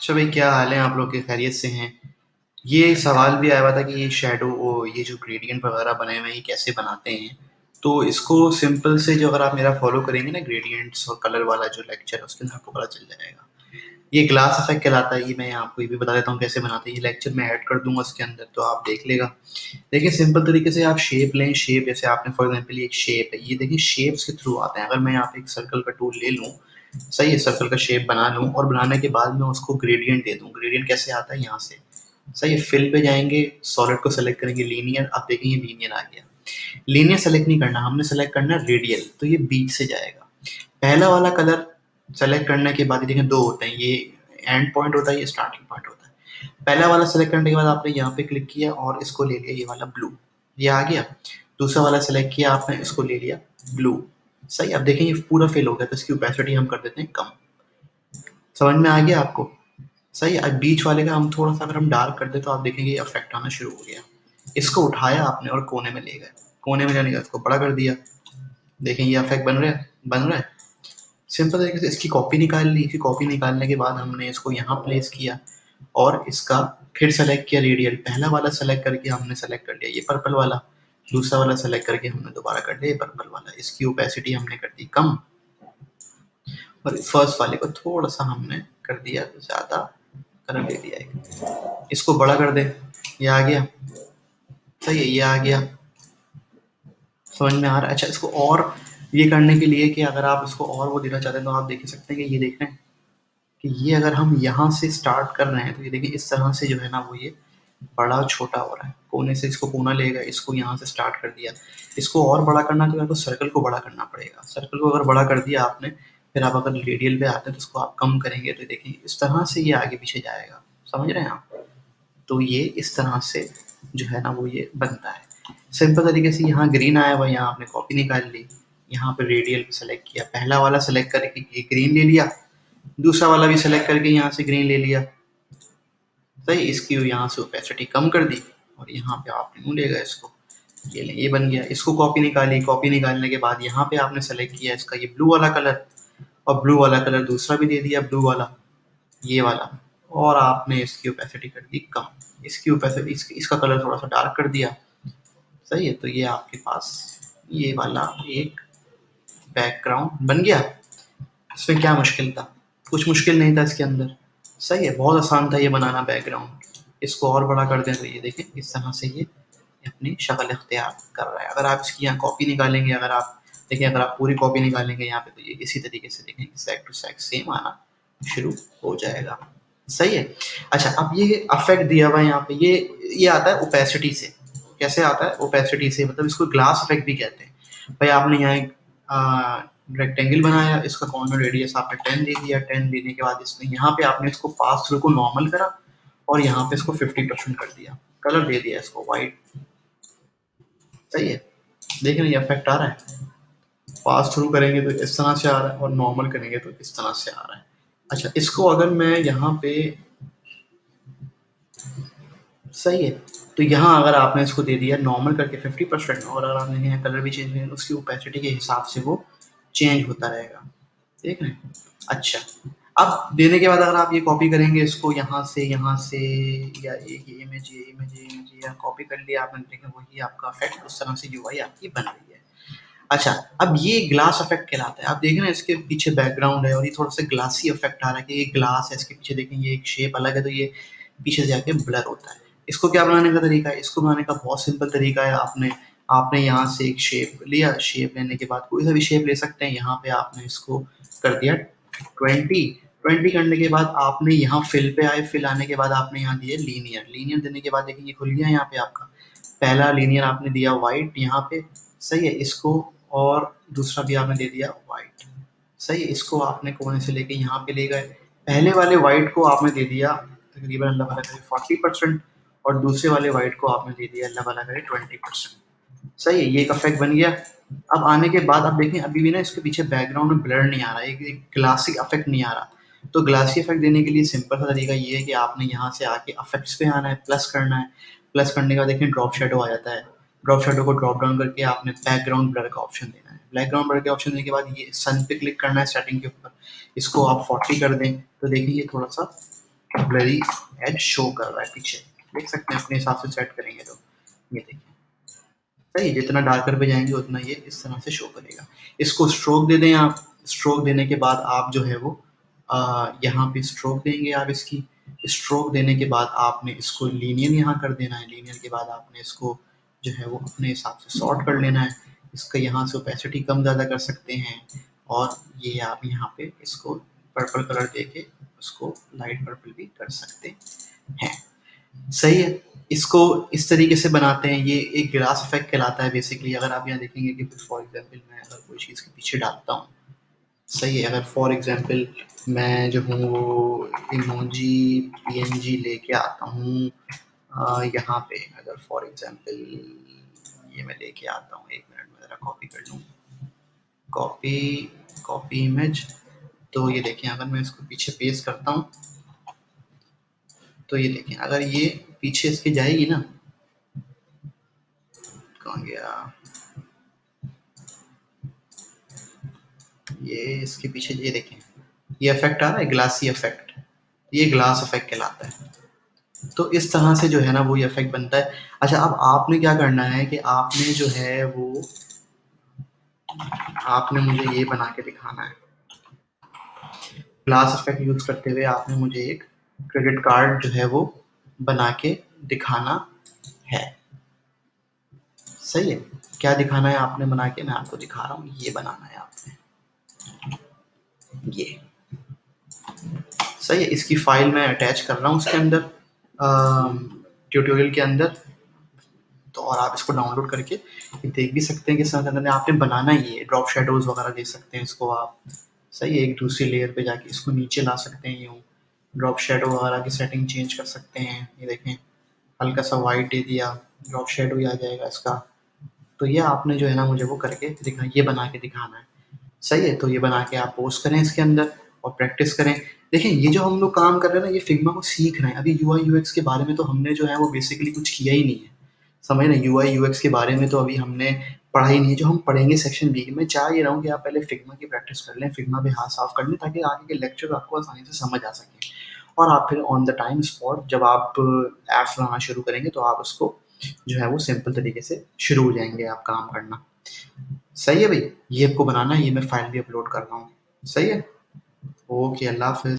अच्छा भाई, क्या हाल है आप लोग के? खैरियत से हैं? ये सवाल भी आया हुआ था कि ये शैडो ये जो ग्रेडियंट वगैरह बने हुए हैं ये कैसे बनाते हैं। तो इसको सिंपल से जो अगर आप मेरा फॉलो करेंगे ना ग्रेडियंट्स और कलर वाला जो लेक्चर है उसके अंदर आपको पता चल जाएगा। ये ग्लास इफेक्ट कहलाता है। ये मैं आपको ये भी बता देता हूँ कैसे बनाते हैं। ये लेक्चर मैं ऐड कर दूंगा इसके अंदर, तो आप देख लेगा। देखिए सिंपल तरीके से आप शेप लें। शेप जैसे आपने फॉर एग्जाम्पल ये एक शेप है, ये देखिए शेप्स के थ्रू आते हैं। अगर मैं यहाँ पे एक सर्कल का टूल ले लूँ, सही है, सर्कल का शेप बना लूँ और बनाने के बाद मैं उसको ग्रेडियंट दे दूँ। ग्रेडियंट कैसे आता है? यहाँ से, सही है। फिल पे जाएंगे, सॉलिड को सेलेक्ट करेंगे, लीनियर। आप देखेंगे लीनियर आ गया। लीनियर सेलेक्ट नहीं करना, हमने सेलेक्ट करना है रेडियल, तो ये बीच से जाएगा। पहला वाला कलर सेलेक्ट करने के बाद ये देखें दो होते हैं, ये एंड पॉइंट होता है, ये स्टार्टिंग पॉइंट होता है। पहला वाला सेलेक्ट करने के बाद आपने यहाँ पे क्लिक किया और इसको ले लिया, ये वाला ब्लू, ये आ गया। दूसरा वाला सेलेक्ट किया आपने, इसको ले लिया ब्लू। सही। अब देखें ये पूरा फिल हो गया, तो इसकी ओपेसिटी हम कर देते हैं कम। समझ में आ गया आपको? सही। अब बीच वाले का हम थोड़ा सा अगर हम डार्क कर दे तो आप देखेंगे ये अफेक्ट आना शुरू हो गया। इसको उठाया आपने और कोने में ले गए। कोने में जाने का इसको बड़ा कर दिया। देखें ये अफेक्ट बन रहा है, बन रहा है। सिंपल तरीके से इसकी कॉपी निकाल ली। इसकी कॉपी निकालने के बाद हमने इसको यहाँ प्लेस किया और इसका फिर सेलेक्ट किया रेडियल। पहला वाला सेलेक्ट करके हमने सेलेक्ट कर लिया ये पर्पल वाला। दूसरा वाला सेलेक्ट करके हमने दोबारा कर लिया ये पर्पल वाला। इसकी ओपेसिटी हमने कर दी कम और फर्स्ट वाले को थोड़ा सा हमने कर दिया ज़्यादा, कलर दे दिया एक। इसको बड़ा कर दे, ये आ गया। सही है, ये आ गया। समझ में आ रहा है? अच्छा, इसको और ये करने के लिए कि अगर आप इसको और वो देना चाहते हैं तो आप देख सकते हैं कि ये देख रहे हैं कि ये अगर हम यहाँ से स्टार्ट कर रहे हैं तो ये देखिए इस तरह से जो है ना वो ये बड़ा छोटा हो रहा है। कोने से इसको कोना लेगा, इसको यहाँ से स्टार्ट कर दिया। इसको और बड़ा करना तो आपको सर्कल को बड़ा करना पड़ेगा। सर्कल को अगर बड़ा कर दिया आपने, फिर आप अगर रेडियल पे आते हैं तो इसको आप कम करेंगे तो देखिए इस तरह से ये आगे पीछे जाएगा। समझ रहे हैं आप? तो ये इस तरह से जो है ना वो ये बनता है। सिंपल तरीके से यहाँ ग्रीन आया हुआ, यहाँ आपने कॉपी निकाल ली, यहाँ पे रेडियल सेलेक्ट किया, पहला वाला सेलेक्ट करके ये ग्रीन ले लिया, दूसरा वाला भी सेलेक्ट करके यहाँ से ग्रीन ले लिया। सही। इसकी यहाँ से ओपेसिटी कम कर दी और यहाँ पे आपने यूँ ले गए इसको, ये ले, ये बन गया। इसको कॉपी निकाली। कॉपी निकालने के बाद यहाँ पे आपने सेलेक्ट किया इसका ये ब्लू वाला कलर और ब्लू वाला कलर दूसरा भी दे दिया, ब्लू वाला, ये वाला। और आपने इसकी ओपेसिटी कर दी कम। इसकी ओपेसिटी इसका कलर थोड़ा सा डार्क कर दिया। सही है। तो ये आपके पास ये वाला एक बैकग्राउंड बन गया। इसमें क्या मुश्किल था? कुछ मुश्किल नहीं था इसके अंदर। सही है, बहुत आसान था ये बनाना बैकग्राउंड। इसको और बड़ा कर दें तो ये देखें इस तरह से ये अपनी शक्ल इख्तियार कर रहा है। अगर आप इसकी यहाँ कॉपी निकालेंगे, अगर आप देखिए, अगर आप पूरी कॉपी निकालेंगे यहाँ पे तो ये इसी तरीके से देखेंगे सेक टू सेक सेम आना शुरू हो जाएगा। सही है। अच्छा, अब ये अफेक्ट दिया हुआ है यहाँ पे, ये आता है ओपेसिटी से। कैसे आता है? ओपेसिटी से, मतलब इसको ग्लास इफेक्ट भी कहते हैं। भाई आपने यहाँ एक रेक्टेंगल बनाया, इसका कॉर्नर रेडियस आपने 10 दे दिया। 10 देने के बाद इसमें यहाँ पे आपने इसको पास थ्रू को नॉर्मल करा और यहाँ पे इसको 50% कर दिया, कलर दे दिया इसको वाइट। सही है। देख रहे हैं ये इफेक्ट आ रहा है। पास थ्रू करेंगे तो इस तरह से आ रहा है और नॉर्मल करेंगे तो इस तरह से आ रहा है। अच्छा, इसको अगर मैं यहाँ पे, सही है, तो यहाँ अगर आपने इसको दे दिया नॉर्मल करके 50% और अगर आपने यहाँ कलर भी चेंज किया उसकी ओपेसिटी के हिसाब से वो चेंज होता रहेगा। देख रहे हैं? अच्छा, अब देने के बाद अगर आप ये कॉपी करेंगे इसको यहाँ से या ये इमेज या कॉपी कर लिया आपने, देखें वही आपका इफेक्ट उस तरह से यूआई आपकी बन रही है। अच्छा, अब ये ग्लास इफेक्ट कहलाता है। आप देखें ना इसके पीछे बैकग्राउंड है और ये थोड़ा सा ग्लासी इफेक्ट आ रहा है कि ये ग्लास है, इसके पीछे देखें ये एक शेप अलग है तो ये पीछे से जाके ब्लर होता है। इसको क्या बनाने का तरीका है? इसको बनाने का बहुत सिंपल तरीका है। आपने आपने यहाँ से एक शेप लिया। शेप लेने के बाद कोई सा भी शेप ले सकते हैं। यहाँ पे आपने इसको कर दिया 20 करने के बाद आपने यहाँ फिल पे आए। फिल आने के बाद आपने यहाँ दिया लीनियर। लीनियर देने के बाद देखिए ये खुल गया यहाँ पे आपका पहला लीनियर आपने दिया वाइट यहाँ पे। सही है। इसको और दूसरा भी आपने दे दिया वाइट। सही है। इसको आपने कोने से लेके यहाँ पे ले गए। पहले वाले वाइट को आपने दे दिया तकरीबन अल्लाह भला करे 40% और दूसरे वाले वाइट को आपने दे दिया अल्लाह भला करे 20%। सही है। ये एक इफेक्ट बन गया। अब आने के बाद आप देखें अभी भी ना इसके पीछे बैकग्राउंड में ब्लर नहीं आ रहा है, एक ग्लासी इफेक्ट नहीं आ रहा। तो ग्लासी इफेक्ट देने के लिए सिंपल सा तरीका ये है कि आपने यहाँ से आके इफेक्ट्स पे आना है, प्लस करना है। प्लस करने के बाद देखें ड्रॉप शेडो आ जाता है। ड्रॉप शेडो को ड्रॉप डाउन करके आपने बैकग्राउंड ब्लर का ऑप्शन देना है। बैकग्राउंड ब्लर के ऑप्शन देने के बाद ये सन पे क्लिक करना है सेटिंग के ऊपर। इसको आप 40 कर दें तो देखिए ये थोड़ा सा ब्लरी एज शो कर रहा है पीछे, देख सकते हैं अपने हिसाब से सेट करेंगे तो। ये देखिए सही, जितना डार्कर पे जाएंगे उतना ये इस तरह से शो करेगा। इसको स्ट्रोक दे दें आप। स्ट्रोक देने के बाद आप जो है वो यहाँ पे स्ट्रोक देंगे आप इसकी। स्ट्रोक देने के बाद आपने इसको लीनियर यहाँ कर देना है। लीनियर के बाद आपने इसको जो है वो अपने हिसाब से सॉर्ट कर लेना है। इसका यहाँ से ओपेसिटी कम ज़्यादा कर सकते हैं, और ये आप यहाँ पे इसको पर्पल कलर देके उसको लाइट पर्पल भी कर सकते हैं। सही है। इसको इस तरीके से बनाते हैं। ये एक ग्लास इफेक्ट कहलाता है बेसिकली। अगर आप यहाँ देखेंगे कि फॉर एग्जांपल मैं अगर कोई चीज़ के पीछे डालता हूँ, सही है, अगर फॉर एग्जांपल मैं जो हूँ वो इमोजी पीएनजी लेके आता हूँ यहाँ पे, अगर फॉर एग्जांपल ये मैं लेके आता हूँ, 1 मिनट में ज़रा कॉपी कर लूँ, कॉपी कॉपी इमेज। तो ये देखें अगर मैं इसको पीछे पेस्ट करता हूँ तो ये देखें अगर ये पीछे इसके जाएगी ना, कहाँ गया ये, इसके पीछे ये देखें ये इफेक्ट आ रहा है, ग्लासी इफेक्ट। ये ग्लास इफेक्ट कहलाता है। तो इस तरह से जो है ना वो ये इफेक्ट बनता है। अच्छा, अब आपने क्या करना है कि आपने जो है वो आपने मुझे ये बना के दिखाना है। ग्लास इफेक्ट यूज करते हुए आपने मुझे एक क्रेडिट कार्ड जो है वो बना के दिखाना है। सही है। क्या दिखाना है आपने बना के, मैं आपको दिखा रहा हूँ। ये बनाना है आपने, ये सही है। इसकी फाइल मैं अटैच कर रहा हूँ उसके अंदर ट्यूटोरियल के अंदर। तो और आप इसको डाउनलोड करके देख भी सकते हैं कि सर अंदर आपने बनाना ही है। ड्रॉप शेडोज वगैरह दे सकते हैं इसको आप। सही है। एक दूसरी लेयर पे जाके इसको नीचे ला सकते हैं यूँ। ड्रॉप शेडो वगैरह की सेटिंग चेंज कर सकते हैं। ये देखें हल्का सा वाइट दे दिया, ड्रॉप शेडो ही आ जाएगा इसका। तो ये आपने जो है ना मुझे वो करके दिखा, ये बना के दिखाना है। सही है। तो ये बना के आप पोस्ट करें इसके अंदर और प्रैक्टिस करें। देखिए ये जो हम लोग काम कर रहे हैं ना, ये फिग्मा को सीख रहे हैं। अभी यूआई यूएक्स के बारे में तो हमने जो है वो बेसिकली कुछ किया ही नहीं है, समझ ना। यूआई यूएक्स के बारे में तो अभी हमने पढ़ा ही नहीं है। जो हम पढ़ेंगे सेक्शन बी में, चाह ये रहा हूँ कि आप पहले फिग्मा की प्रैक्टिस कर लें, फिग्मा पे हाथ साफ कर लें, ताकि आगे के लेक्चर आपको आसानी से समझ आ सके। और आप फिर ऑन द टाइम स्पॉट जब आप ऐप्स बनाना शुरू करेंगे तो आप उसको जो है वो सिंपल तरीके से शुरू हो जाएंगे आप काम करना। सही है भाई। ये आपको बनाना है, ये मैं फाइल भी अपलोड कर रहा हूँ। सही है। ओके, अल्लाह हाफिज़।